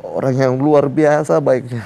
Orang yang luar biasa baiknya.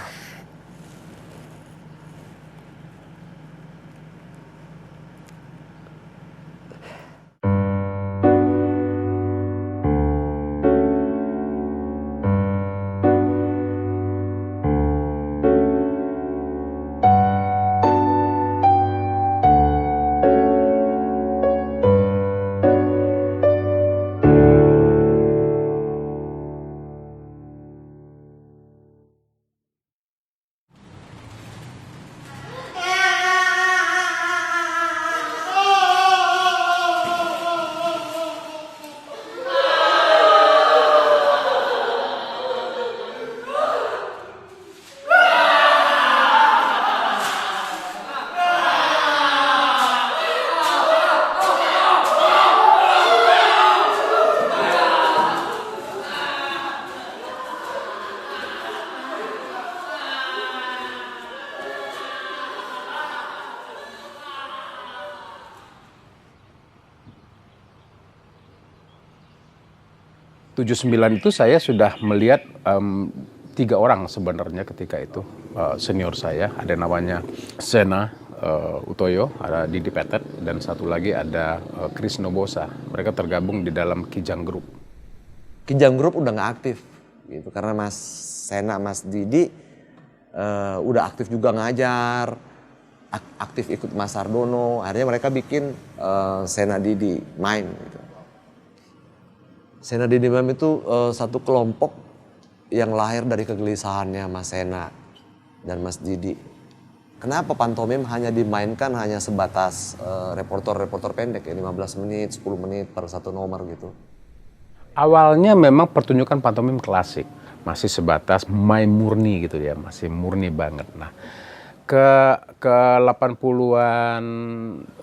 '79 itu saya sudah melihat 3 orang sebenarnya ketika itu senior saya, ada namanya Sena Utoyo, ada Didi Petet, dan satu lagi ada Chris Nobosa. Mereka tergabung di dalam Kijang Group. Kijang Group udah nggak aktif gitu karena Mas Sena, Mas Didi udah aktif juga ngajar, aktif ikut Mas Sardono. Akhirnya mereka bikin Sena Didi Mime gitu. Sena Didi Mime itu satu kelompok yang lahir dari kegelisahannya Mas Sena dan Mas Didi. Kenapa pantomim hanya dimainkan hanya sebatas reporter pendek ya 15 menit, 10 menit per satu nomor gitu. Awalnya memang pertunjukan pantomim klasik, masih sebatas main murni gitu ya, masih murni banget. Nah, ke 80-an,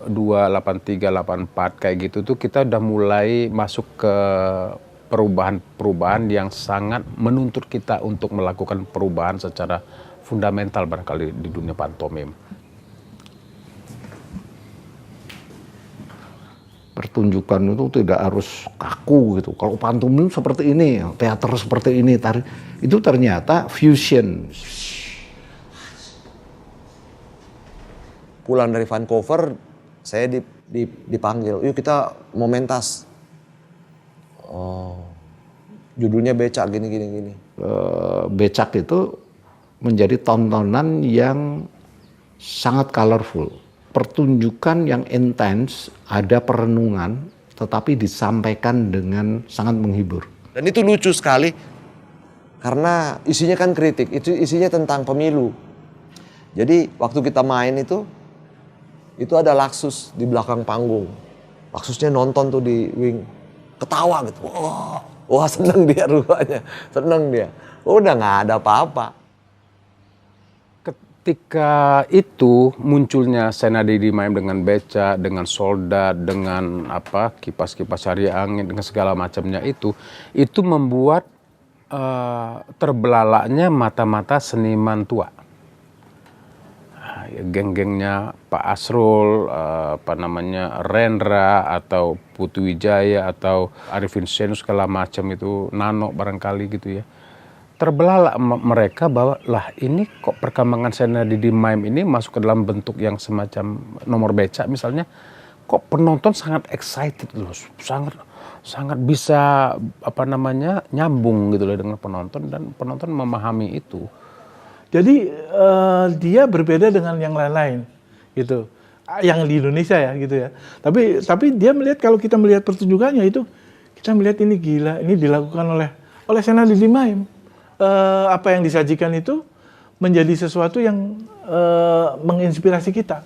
83, 84 kayak gitu tuh kita udah mulai masuk ke perubahan yang sangat menuntut kita untuk melakukan perubahan secara fundamental barangkali di dunia pantomim. Pertunjukan itu tidak harus kaku gitu. Kalau pantomim seperti ini, teater seperti ini, itu ternyata fusion. Pulang dari Vancouver, saya dipanggil, yuk kita mau mentas. Oh, judulnya Becak gini. Becak itu menjadi tontonan yang sangat colorful. Pertunjukan yang intens, ada perenungan, tetapi disampaikan dengan sangat menghibur. Dan itu lucu sekali, karena isinya kan kritik, itu isinya tentang pemilu. Jadi waktu kita main itu ada Laksus di belakang panggung. Laksusnya nonton tuh di wing, ketawa gitu. Wah seneng dia rupanya, seneng dia. Udah nggak ada apa-apa. Ketika itu munculnya Sena Didi Mime dengan beca, dengan soldat, dengan kipas-kipas cari angin, dengan segala macamnya itu membuat terbelalaknya mata-mata seniman tua. Geng-gengnya Pak Asrul, Rendra atau Putu Wijaya atau Arifin Senu segala macam itu, Nano barangkali gitu ya. Terbelalak mereka bahwa lah ini kok perkembangan Sena Didi Mime ini masuk ke dalam bentuk yang semacam nomor becak misalnya, kok penonton sangat excited loh, sangat bisa nyambung gitu loh dengan penonton, dan penonton memahami itu. Jadi dia berbeda dengan yang lain-lain gitu, yang di Indonesia ya gitu ya. Tapi dia melihat, kalau kita melihat pertunjukannya itu, kita melihat ini gila, ini dilakukan oleh Sena Didi Mime. Apa yang disajikan itu menjadi sesuatu yang menginspirasi kita.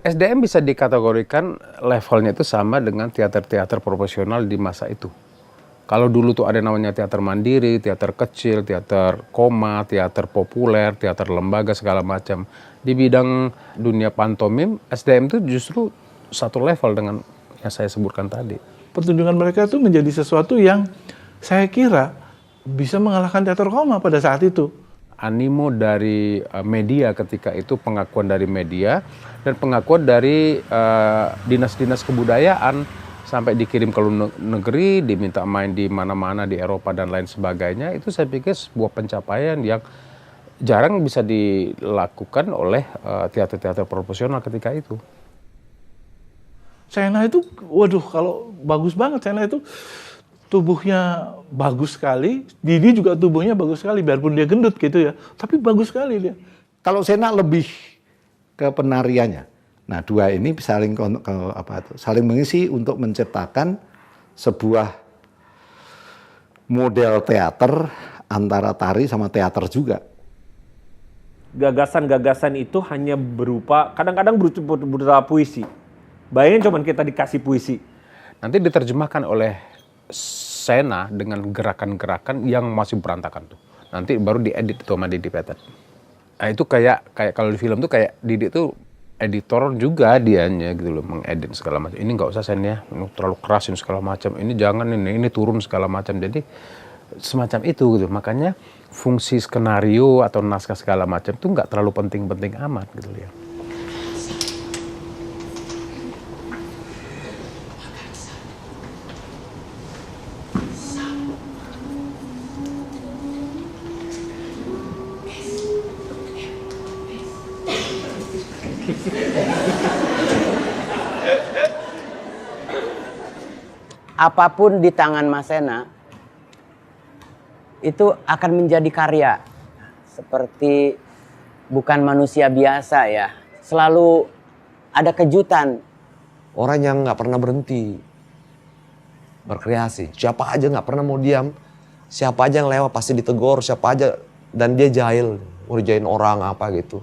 SDM bisa dikategorikan levelnya itu sama dengan teater-teater profesional di masa itu. Kalau dulu tuh ada namanya teater mandiri, teater kecil, teater koma, teater populer, teater lembaga segala macam. Di bidang dunia pantomim, SDM itu justru satu level dengan yang saya sebutkan tadi. Pertunjukan mereka itu menjadi sesuatu yang saya kira bisa mengalahkan teater koma pada saat itu. Animo dari media ketika itu, pengakuan dari media dan pengakuan dari dinas-dinas kebudayaan, sampai dikirim ke luar negeri, diminta main di mana-mana di Eropa dan lain sebagainya. Itu saya pikir sebuah pencapaian yang jarang bisa dilakukan oleh teater-teater profesional ketika itu. Sena itu, waduh, kalau bagus banget. Sena itu tubuhnya bagus sekali, Didi juga tubuhnya bagus sekali, biarpun dia gendut gitu ya, tapi bagus sekali dia. Kalau Sena lebih ke penariannya. Nah, dua ini saling saling mengisi untuk menciptakan sebuah model teater antara tari sama teater juga. Gagasan-gagasan itu hanya berupa, kadang-kadang berupa puisi. Bayangin cuman kita dikasih puisi. Nanti diterjemahkan oleh Sena dengan gerakan-gerakan yang masih berantakan tuh. Nanti baru diedit tuh sama Didi Petet. Nah itu kayak kalau di film tuh kayak Didi tuh editor juga dianya gitu loh, mengedit segala macam. Ini nggak usah Sen ya, ini terlalu kerasin segala macam. Ini jangan ini turun segala macam. Jadi semacam itu gitu. Makanya fungsi skenario atau naskah segala macam tuh nggak terlalu penting-penting amat gitu ya. Apapun di tangan Mas Sena itu akan menjadi karya. Seperti bukan manusia biasa ya. Selalu ada kejutan. Orang yang nggak pernah berhenti berkreasi. Siapa aja nggak pernah mau diam. Siapa aja yang lewat pasti ditegur. Siapa aja, dan dia jahil, ngerjain orang apa gitu.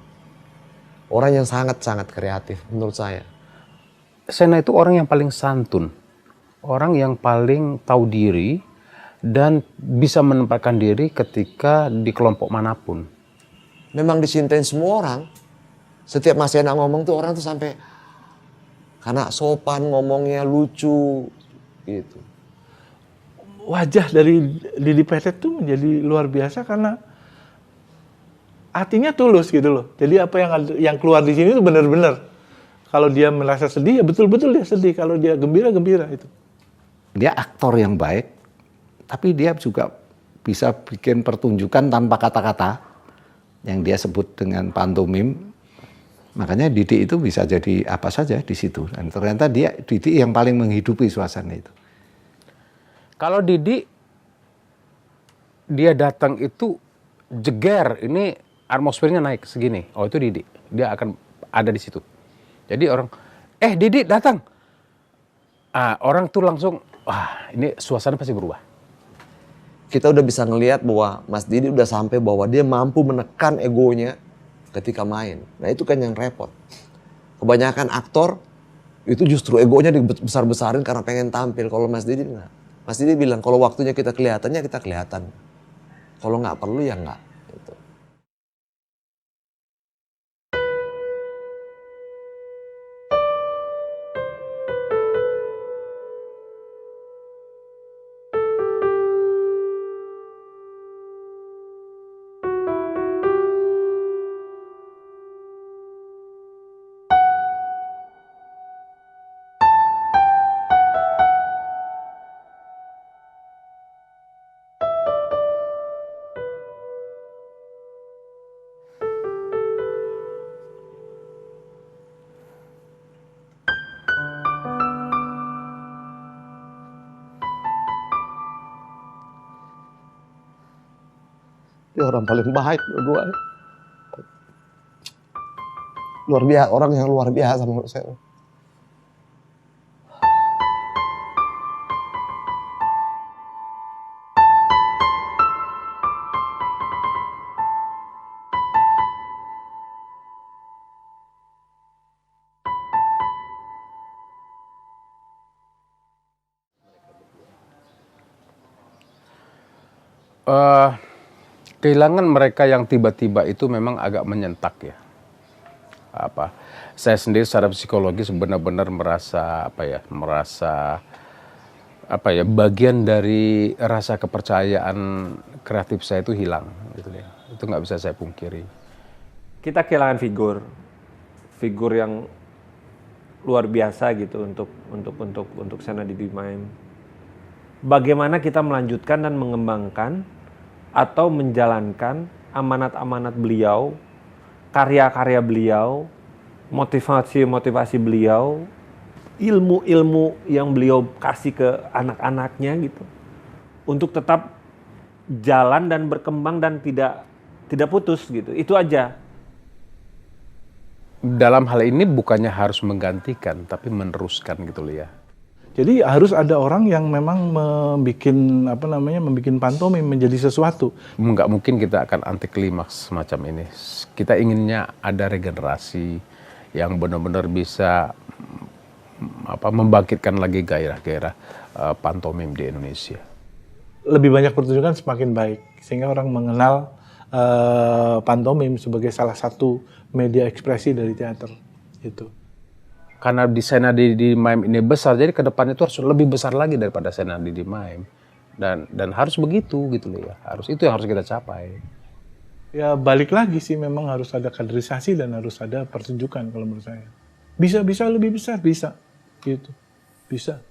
Orang yang sangat-sangat kreatif menurut saya. Sena itu orang yang paling santun. Orang yang paling tahu diri dan bisa menempatkan diri ketika di kelompok manapun. Memang dicintain semua orang. Setiap Mas Sena ngomong tuh orang tuh sampai karena sopan ngomongnya, lucu gitu. Wajah dari Didi Petet tuh menjadi luar biasa karena hatinya tulus gitu loh. Jadi apa yang keluar di sini tuh benar-benar. Kalau dia merasa sedih ya betul-betul dia sedih. Kalau dia gembira itu. Dia aktor yang baik, tapi dia juga bisa bikin pertunjukan tanpa kata-kata yang dia sebut dengan pantomim. Makanya Didi itu bisa jadi apa saja di situ. Dan ternyata Didi yang paling menghidupi suasana itu. Kalau Didi, dia datang itu jeger, ini atmosfernya naik segini. Oh itu Didi, dia akan ada di situ. Jadi orang, Didi datang. Orang tuh langsung, wah ini suasana pasti berubah. Kita udah bisa ngelihat bahwa Mas Didi udah sampai bahwa dia mampu menekan egonya ketika main. Nah itu kan yang repot. Kebanyakan aktor itu justru egonya dibesar-besarin karena pengen tampil. Kalau Mas Didi enggak. Mas Didi bilang kalau waktunya kita kelihatannya kita kelihatan. Kalau nggak perlu ya nggak. Gitu. Dia orang paling baik berdua. Luar biasa, orang yang luar biasa menurut saya. Kehilangan mereka yang tiba-tiba itu memang agak menyentak ya. Saya sendiri secara psikologis benar-benar merasa bagian dari rasa kepercayaan kreatif saya itu hilang gitu ya. Itu nggak bisa saya pungkiri. Kita kehilangan figur yang luar biasa gitu untuk Senna Didi Maim. Bagaimana kita melanjutkan dan mengembangkan atau menjalankan amanat-amanat beliau, karya-karya beliau, motivasi beliau, ilmu-ilmu yang beliau kasih ke anak-anaknya gitu, untuk tetap jalan dan berkembang dan tidak putus gitu. Itu aja. Dalam hal ini bukannya harus menggantikan, tapi meneruskan gitu loh ya. Jadi harus ada orang yang memang membuat pantomim menjadi sesuatu. Nggak mungkin kita akan anti klimaks semacam ini. Kita inginnya ada regenerasi yang benar-benar bisa membangkitkan lagi gairah-gairah pantomim di Indonesia. Lebih banyak pertunjukan semakin baik, sehingga orang mengenal pantomim sebagai salah satu media ekspresi dari teater. Gitu. Karena di Senna Didi Maim ini besar, jadi ke depan itu harus lebih besar lagi daripada Senna Didi Maim. Dan harus begitu gitu loh ya. Itu yang harus kita capai. Ya balik lagi sih, memang harus ada kaderisasi dan harus ada pertunjukan kalau menurut saya. Bisa lebih besar, bisa. Gitu. Bisa.